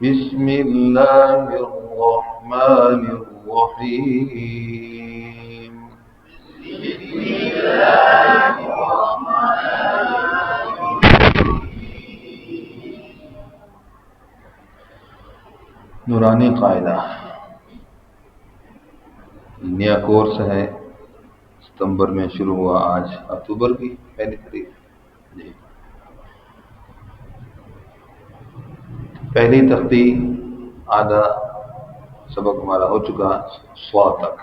بسم الله الرحمن الرحيم. نورانی قاعدہ نیا کورس ہے، ستمبر میں شروع ہوا، آج اکتوبر کی پہلی تاریخ. جی پہلی تختی آدھا سبق ہمارا ہو چکا سوا تک.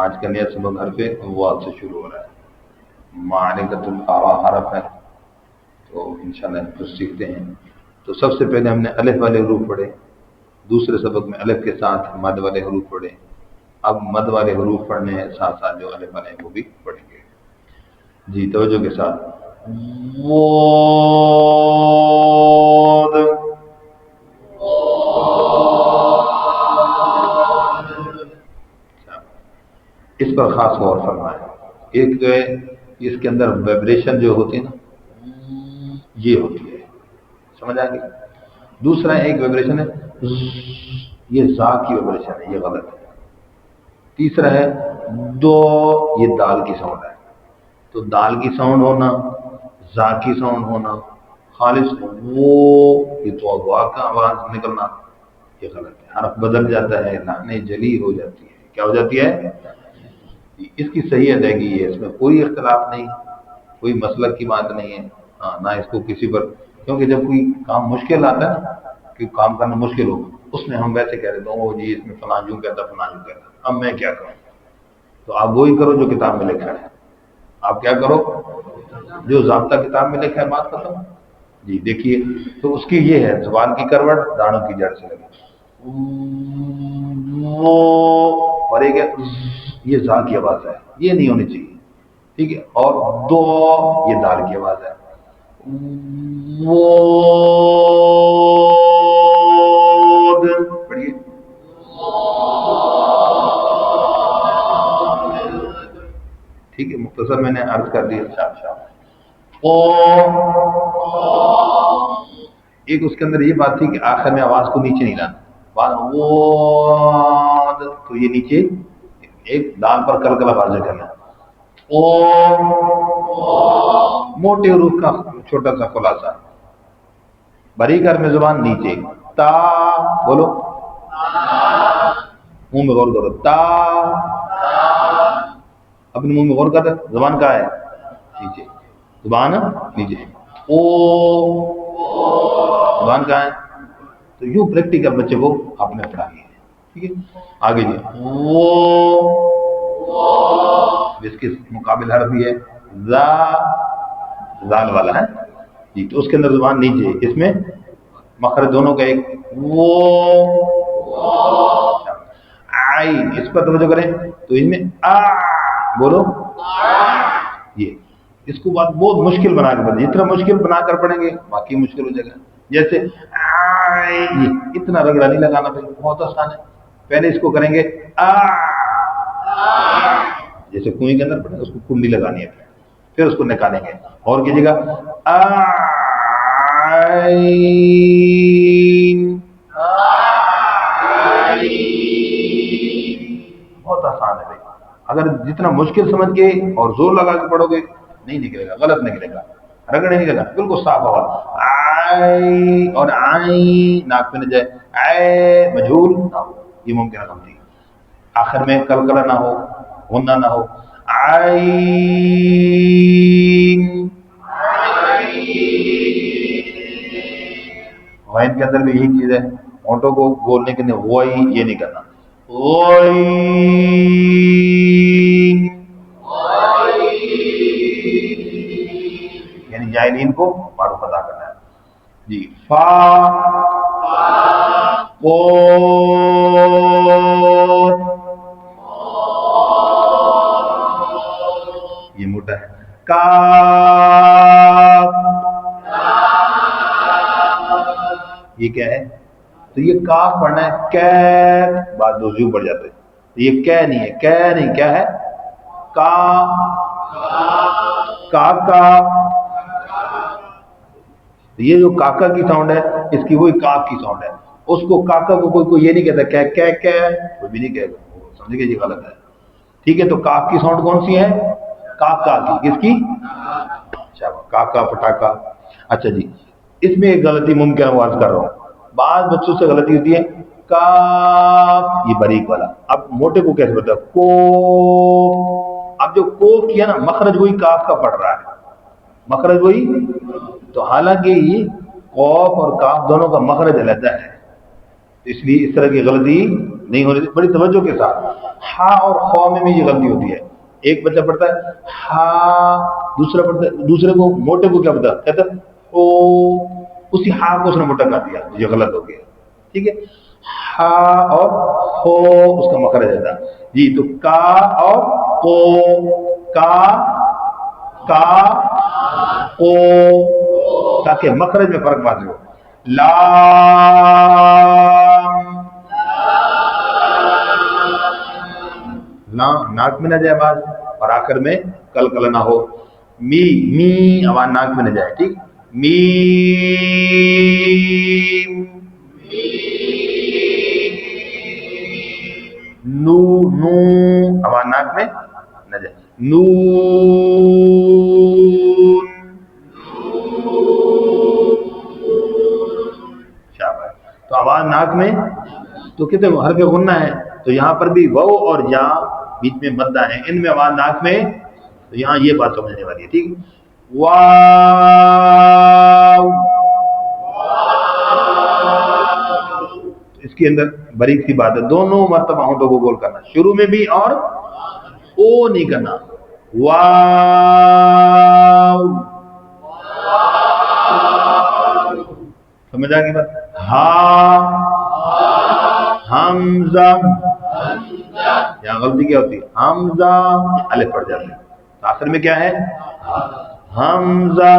آج کا نیا سبق حرف واو سے شروع ہو رہا ہے. معرکۃ الآوا حرف ہے، تو انشاءاللہ پھر سیکھتے ہیں. تو سب سے پہلے ہم نے الف والے حروف پڑھے، دوسرے سبق میں الف کے ساتھ مد والے حروف پڑھے. اب مد والے حروف پڑھنے ہیں، ساتھ ساتھ جو الف والے ہیں وہ بھی پڑھیں گے. جی توجہ کے ساتھ. واد. اس پر خاص غور فرمائیں. ایک جو ہے اس کے اندر وائبریشن جو ہوتی ہے نا، یہ ہوتی ہے، سمجھ آ گئی. دوسرا ایک وائبریشن ہے یہ زا کی وائبریشن ہے، یہ غلط ہے. تیسرا ہے دو، یہ دال کی ساؤنڈ ہے. تو دال کی ساؤنڈ ہونا، زا کی ساؤنڈ ہونا، خالص وہ یہ تو وا کا آواز نکلنا، یہ غلط ہے. حرف بدل جاتا ہے، لہنیں جلی ہو جاتی ہے. کیا ہو جاتی ہے؟ اس کی صحیح ادائیگی ہے، اس میں کوئی اختلاف نہیں، کوئی مسلک کی بات نہیں ہے. ہاں نہ اس کو کسی پر، کیونکہ جب کوئی کام مشکل آتا ہے نا، کہ کام کرنا مشکل ہو، اس میں ہم ویسے کہہ دیتے ہیں او جی اس میں فلاں یوں کہتا فلاں یوں کہتا، اب میں کیا کروں. تو آپ وہی کرو جو کتاب میں لکھا ہے. آپ کیا کرو جو ضابطہ کتاب میں لکھا ہے، بات ختم. جی دیکھیے، تو اس کی یہ ہے زبان کی کروٹ دانوں کی جڑ سے لگے. وہ اور ایک ہے یہ زا کی آواز ہے، یہ نہیں ہونی چاہیے، ٹھیک ہے. اور دو یہ دال کی آواز ہے. وہ پڑھیے. ٹھیک ہے، مختصر میں نے عرض کر دی. او ایک اس کے اندر یہ بات تھی کہ آخر میں آواز کو نیچے نہیں لانا. تو یہ نیچے ایک دال پر کلکلا واضح کرنا. او موٹے حروف کا چھوٹا سا خلاصہ. بری کر میں زبان نیچے. تا بولو، منہ میں غور کرو. تا اپنے منہ میں غور کر، زبان کہاں ہے؟ نیچے. زبان نیچے. او زبان کہاں ہے؟ تو یوں پریکٹیکل بچے کو آپ نے پڑھانی ہے. ٹھیک ہے، آگے جی. وہ اس کے مقابل حرف بھی ہے ذا، زال والا ہے جی. تو اس کے اندر زبان نیچے، اس میں مخرج دونوں کا ایک. وہ آئین، اس پر توجہ کریں تو اس میں آ بولو. یہ اس کو بات بہت مشکل بنا کر پڑھیں، جتنا مشکل بنا کر پڑھیں گے باقی مشکل ہو جائے گا. جیسے یہ اتنا رگڑا نہیں لگانا بھائی، بہت آسان ہے. پہلے اس کو کریں گے آ، جیسے کنویں کے اندر پڑھیں اس کو کنڈی لگانی ہے، پھر اس کو نکالیں گے اور کیجیے گا آئین. بہت آسان ہے بھائی. اگر جتنا مشکل سمجھ کے اور زور لگا کے پڑھو گے نہیں نکلے گا، غلط نکلے گا، رگڑے نہیں لگا، بالکل صاف آواز. آئی اور آئی ناک پہ نہ جائے، اے مجھول نہ ہو، یہ ممکن ہے غلطی. آخر میں کلکلا نہ ہو، غنہ نہ ہو. آئین. غین کے اندر بھی یہی چیز ہے، ہونٹوں کو بولنے کے لیے غوئی یہ نہیں کرنا. غین یعنی جائلین کو معروف ادا کرنا ہے. جی فا قوت، یہ موٹا ہے. کاف، یہ کیا ہے؟ تو یہ کاف پڑھنا ہے. کیف بعد دو زیو پڑ جاتے ہیں، تو یہ کیا نہیں ہے، کیا نہیں، کیا ہے؟ کا کا. یہ جو کاکا کی ساؤنڈ ہے اس کی وہی کاف کی ساؤنڈ ہے. اس کو کاکا کو کوئی یہ نہیں کہتا کوئی بھی نہیں کہے گا، سمجھ گئے یہ غلط ہے، ٹھیک ہے؟ تو کاف کی ساؤنڈ کون سی ہے؟ کاکا کی، کس کی؟ اچھا کاکا پٹاکا۔ اچھا جی، اس میں ایک غلطی ممکن آواز کر رہا ہوں، بعض بچوں سے غلطی ہوتی ہے کاف، یہ باریک والا، اب موٹے کو کیسے بتا؟ کو، اب جو کوف کیا نا مخرج وہی کاف کا پڑ رہا ہے، مخرج وہی، تو حالانکہ یہ قوف اور کاف دونوں کا مخرج علیحدہ ہے، اس لیے اس طرح کی غلطی نہیں ہونی چاہیے، بڑی توجہ کے ساتھ۔ ہا اور خو میں بھی یہ غلطی ہوتی ہے، ایک بچہ پڑھتا ہے ہا، دوسرا پڑھتا ہے، دوسرے کو موٹے کو کیا پتا کہتا ہے او، اسی ہا کو اس نے موٹا کر دیا، یہ غلط ہو گیا، ٹھیک ہے؟ ہا اور خو اس کا مخرج رہتا جی، تو کا اور کو، کا کو، تاکہ مخرج میں فرق واضح ہو۔ لام ناک میں نہ جائے آواز، اور آخر میں کلکل نہ ہو۔ می آواز ناک میں نہ جائے، ٹھیک؟ نو آواز ناک میں نہ جائے، شاباش۔ تو آواز ناک میں، تو کہتے ہیں حرف غنہ ہے، تو یہاں پر بھی واو اور یا بیچ میں مدہ ہے، ان میں آواز ناک میں، تو یہاں یہ بات سمجھنے والی ہے، ٹھیک؟ واو، اس کے اندر باریک سی بات ہے، دونوں مرتبہ ہونٹوں کو گول کرنا، شروع میں بھی اور او نہیں کرنا۔ واو، سمجھ آ گئی بات؟ ہاں، حمزہ، یہاں غلطی کیا ہوتی ہے؟ حمزہ الف پڑ جاتی ہے، آخر میں کیا ہے؟ حمزہ،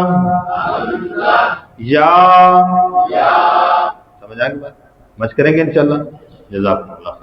یا، سمجھ آ گئی بات؟ مشق کریں گے انشاءاللہ، جزاکم اللہ۔